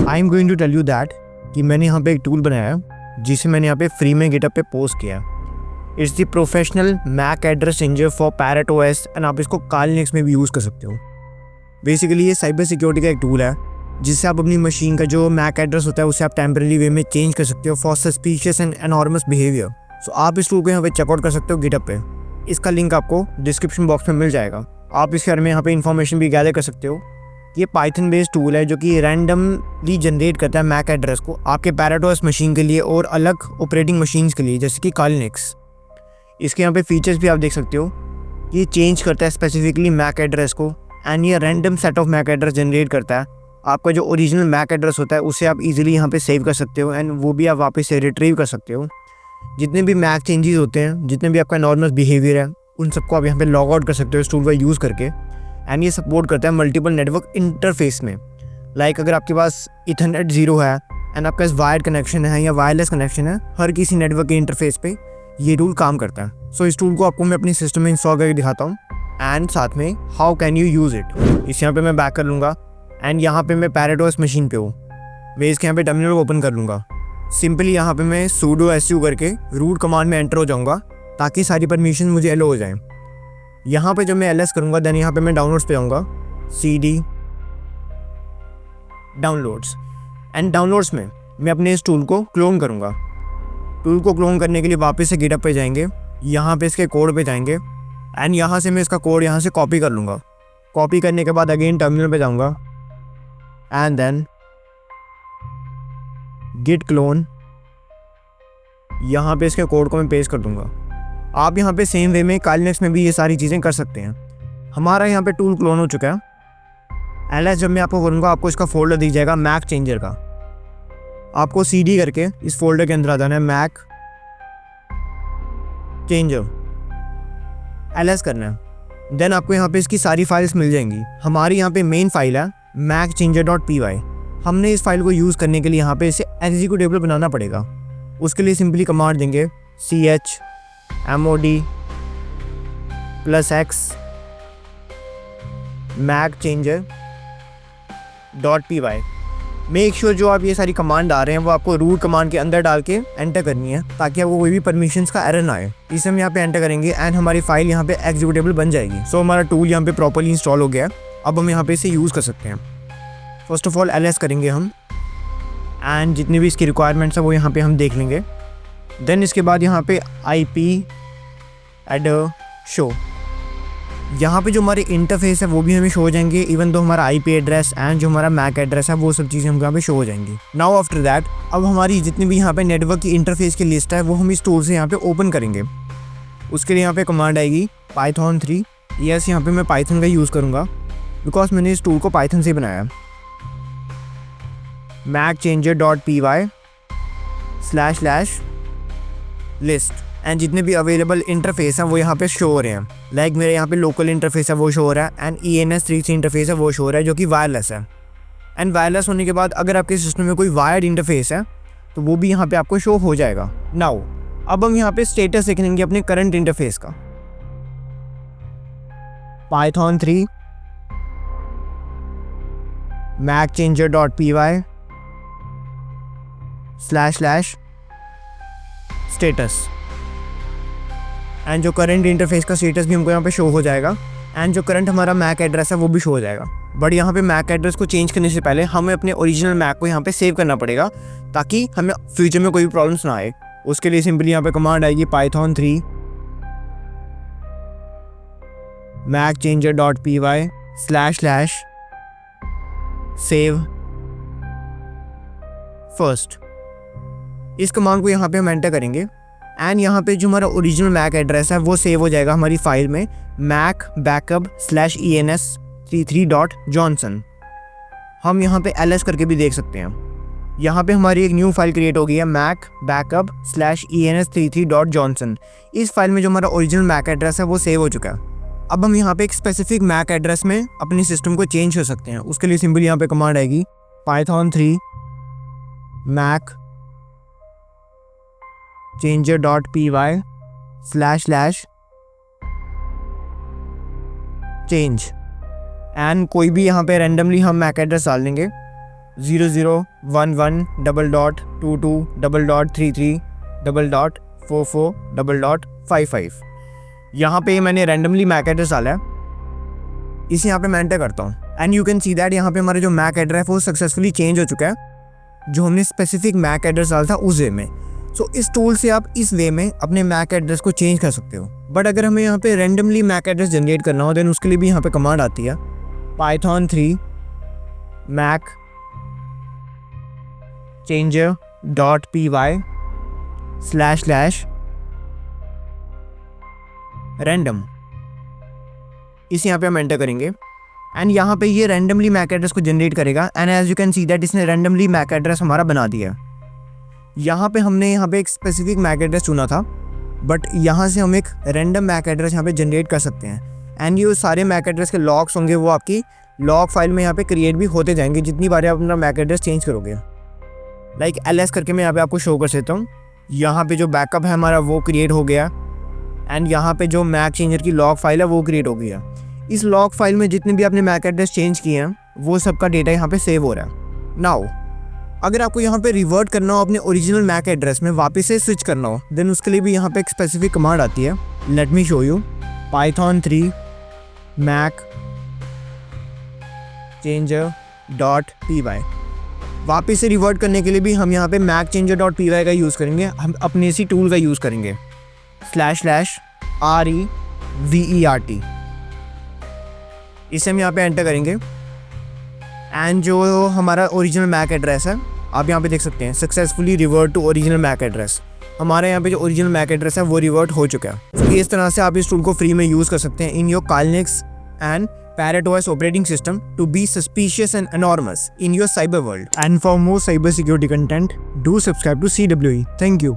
I am going to tell you that कि मैंने यहाँ पे एक टूल बनाया है जिसे मैंने यहाँ पे फ्री में गिटहब पे पोस्ट किया। It's the professional MAC address changer for Parrot OS and आप इसको काली लिनक्स में भी यूज़ कर सकते हो। बेसिकली ये साइबर सिक्योरिटी का एक टूल है जिससे आप अपनी मशीन का जो मैक एड्रेस होता है उसे आप टेम्परेरी वे में चेंज कर सकते हो for suspicious and enormous behaviour. So आप इस टूल को यहाँ पे चेकआउट कर सकते हो गिटहब पे। इसका लिंक आपको डिस्क्रिप्शन बॉक्स में मिल जाएगा। आप इसके बारे में यहाँ पे इन्फॉर्मेशन भी गैदर कर सकते हो। ये पाइथन बेस्ड टूल है जो कि रैंडमली जनरेट करता है मैक एड्रेस को आपके पैरेट ओएस मशीन के लिए और अलग ऑपरेटिंग मशीन्स के लिए जैसे कि काली लिनक्स। इसके यहाँ पे फीचर्स भी आप देख सकते हो। ये चेंज करता है स्पेसिफिकली मैक एड्रेस को एंड ये random set of MAC address generate करता है। आपका जो ओरिजिनल मैक एड्रेस होता है उसे आप इजीली यहाँ पे सेव कर सकते हो एंड वो भी आप वापस से रिट्रीव कर सकते हो। जितने भी मैक चेंजेस होते हैं, जितने भी आपका नॉर्मल बिहेवियर है, उन सबको आप यहाँ पे लॉग आउट कर सकते हो इस टूल का यूज़ करके। एंड ये सपोर्ट करता है मल्टीपल नेटवर्क इंटरफेस में। लाइक अगर आपके पास इथरनेट 0 है एंड आपके पास वायर्ड कनेक्शन है या वायरलेस कनेक्शन है, हर किसी नेटवर्क के इंटरफेस पे ये टूल काम करता है। सो इस टूल को आपको मैं अपनी सिस्टम में इंस्टॉल करके दिखाता हूँ एंड साथ में how can you use it. इस यहाँ पे मैं बैक कर लूँगा एंड यहाँ पे मैं पैरेट ओएस मशीन पे हूँ। मैं इसके यहाँ पे टर्मिनल ओपन कर लूँगा। सिंपली यहाँ पे मैं sudo su करके रूट कमांड में एंटर हो जाऊँगा ताकि सारी परमिशन मुझे एलो हो जाए। यहाँ पे जब मैं ls करूँगा देन यहाँ पे मैं डाउनलोड्स पे आऊँगा, cd डाउनलोड्स एंड डाउनलोड्स में मैं अपने इस टूल को क्लोन करूँगा। टूल को क्लोन करने के लिए वापस से गिटहब पे जाएंगे, यहाँ पे इसके कोड पे जाएंगे एंड यहाँ से मैं इसका कोड यहाँ से कॉपी कर लूँगा। कॉपी करने के बाद अगेन टर्मिनल पे जाऊँगा एंड देन गिट क्लोन, यहाँ पे इसके कोड को मैं पेस्ट कर दूँगा। आप यहाँ पे सेम वे में काली लिनक्स में भी ये सारी चीज़ें कर सकते हैं। हमारा यहाँ पे टूल क्लोन हो चुका है। ls जब मैं आपको करूँगा आपको इसका फोल्डर दिख जाएगा मैक चेंजर का। आपको cd करके इस फोल्डर के अंदर आ जाना है, मैक चेंजर ls करना है। देन आपको यहाँ पे इसकी सारी फाइल्स मिल जाएंगी। हमारी यहाँ पे मेन फाइल है macchanger.py। हमने इस फाइल को यूज़ करने के लिए यहाँ पे इसे एग्जीक्यूटेबल बनाना पड़ेगा। उसके लिए सिंपली कमांड देंगे chmod +x macchanger.py। Make sure जो आप ये सारी कमांड आ रहे हैं वो आपको रूट कमांड के अंदर डाल के एंटर करनी है ताकि आपको कोई भी परमिशंस का एरर ना आए। इसे हम यहाँ पे एंटर करेंगे एंड हमारी फाइल यहाँ पे एग्जीक्यूटेबल बन जाएगी। सो हमारा टूल यहाँ पे प्रॉपर्ली इंस्टॉल हो गया। अब हम यहाँ पे इसे यूज़ कर सकते हैं। फर्स्ट ऑफ ऑल ls करेंगे हम एंड जितनी भी इसकी रिक्वायरमेंट्स है वो यहाँ पे हम देख लेंगे। देन इसके बाद यहाँ पे IP एडर शो, यहाँ पे जो हमारे इंटरफेस है वो भी हमें शो हो जाएंगे। इवन तो हमारा IP एड्रेस एंड जो हमारा मैक एड्रेस है वो सब चीज़ें हमको यहाँ पे शो हो जाएंगी। नाउ आफ्टर दैट अब हमारी जितनी भी यहाँ पे नेटवर्क की इंटरफेस की लिस्ट है वो हम इस टूल से यहाँ पे ओपन करेंगे। उसके लिए यहाँ पे कमांड आएगी python 3। यस, यहाँ पे मैं पाइथन का यूज़ करूँगा बिकॉज मैंने इस टूल को पाइथन से बनाया है। macchanger.py//list एंड जितने भी अवेलेबल इंटरफेस हैं वो यहाँ पे शो हो रहे हैं। लाइक मेरे यहाँ पे लोकल इंटरफेस है वो शो हो रहा है एंड ENS33 इंटरफेस है वो शो हो रहा है जो कि वायरलेस है। एंड वायरलेस होने के बाद अगर आपके सिस्टम में कोई वायर्ड इंटरफेस है तो वो भी यहाँ पे आपको शो हो जाएगा। नाउ अब हम यहाँ पे स्टेटस देख लेंगे अपने करंट इंटरफेस का। python 3 macchanger.py//status एंड जो करंट इंटरफेस का स्टेटस भी हमको यहाँ पे शो हो जाएगा एंड जो करंट हमारा मैक एड्रेस है वो भी शो हो जाएगा। बट यहाँ पे मैक एड्रेस को चेंज करने से पहले हमें अपने ओरिजिनल मैक को यहाँ पे सेव करना पड़ेगा ताकि हमें फ्यूचर में कोई भी प्रॉब्लम्स ना आए। उसके लिए सिंपली यहाँ पे कमांड आएगी python 3 macchanger.py//save first। इस कमांड को यहाँ पे हम एंटर करेंगे एंड यहाँ पे जो हमारा ओरिजिनल मैक एड्रेस है वो सेव हो जाएगा हमारी फाइल में macbackup/ens33.johnson। हम यहाँ पे ls करके भी देख सकते हैं। यहाँ पे हमारी एक न्यू फाइल क्रिएट हो गई है macbackup/ens33.johnson। इस फाइल में जो हमारा ओरिजिनल मैक एड्रेस है वो सेव हो चुका है। अब हम यहाँ पे एक स्पेसिफिक मैक एड्रेस में अपनी सिस्टम को चेंज कर सकते हैं। उसके लिए सिंपली यहाँ पे कमांड आएगी python 3 macchanger.py//change एंड कोई भी यहाँ पे रैंडमली हम मैक एड्रेस डाल देंगे 0011.22.33.44.55। यहाँ पे मैंने रैंडमली मैक एड्रेस डाला है, इसे यहाँ पे मैं एंटर करता हूँ and you can see that यहाँ पे हमारा जो मैक एड्रेस है वो सक्सेसफुली चेंज हो चुका है, जो हमने स्पेसिफिक मैक एड्रेस डाला था उस वे में। सो इस टूल से आप इस वे में अपने मैक एड्रेस को चेंज कर सकते हो। बट अगर हमें यहाँ पे रैंडमली मैक एड्रेस जनरेट करना हो देन उसके लिए भी यहाँ पे कमांड आती है python 3 mac changer.py/random। इस यहाँ पे हम एंटर करेंगे एंड यहाँ पे ये रैंडमली मैक एड्रेस को जनरेट करेगा and as you can see that इसने रैंडमली मैक एड्रेस हमारा बना दिया। यहाँ पे हमने यहाँ पे एक स्पेसिफिक मैक एड्रेस चुना था, बट यहाँ से हम एक रैंडम मैक एड्रेस यहाँ पे जनरेट कर सकते हैं एंड ये सारे मैक एड्रेस के लॉग्स होंगे वो आपकी लॉग फाइल में यहाँ पे क्रिएट भी होते जाएंगे जितनी बार आप अपना मैक एड्रेस चेंज करोगे। लाइक ls करके मैं यहाँ पे आपको शो कर देता हूँ। यहाँ पे जो बैकअप है हमारा वो क्रिएट हो गया एंड यहाँ पे जो मैक चेंजर की लॉग फाइल है वो क्रिएट हो गया। इस लॉग फाइल में जितने भी आपने मैक एड्रेस चेंज किए हैं वो सबका डेटा यहाँ पे सेव हो रहा है। नाउ अगर आपको यहाँ पे रिवर्ट करना हो अपने ओरिजिनल मैक एड्रेस में वापस से स्विच करना हो देन उसके लिए भी यहाँ पे एक स्पेसिफिक कमांड आती है। Let me show you python 3 mac changer.py। वापस से रिवर्ट करने के लिए भी हम यहाँ पे mac changer.py का यूज़ करेंगे, हम अपने इसी टूल का यूज़ करेंगे //revert। इसे हम यहाँ पे एंटर करेंगे एंड जो हमारा ओरिजिनल मैक एड्रेस है आप यहाँ पे देख सकते हैं successfully revert to original MAC address. हमारे यहाँ पे जो ओरिजिनल मैक एड्रेस है वो रिवर्ट हो चुका है। तो इस तरह से आप इस टूल को फ्री में यूज़ कर सकते हैं in your Kali Linux and Parrot OS operating system to be suspicious and anonymous in your cyber world. And for more cyber security content, do subscribe to CWE. Thank you.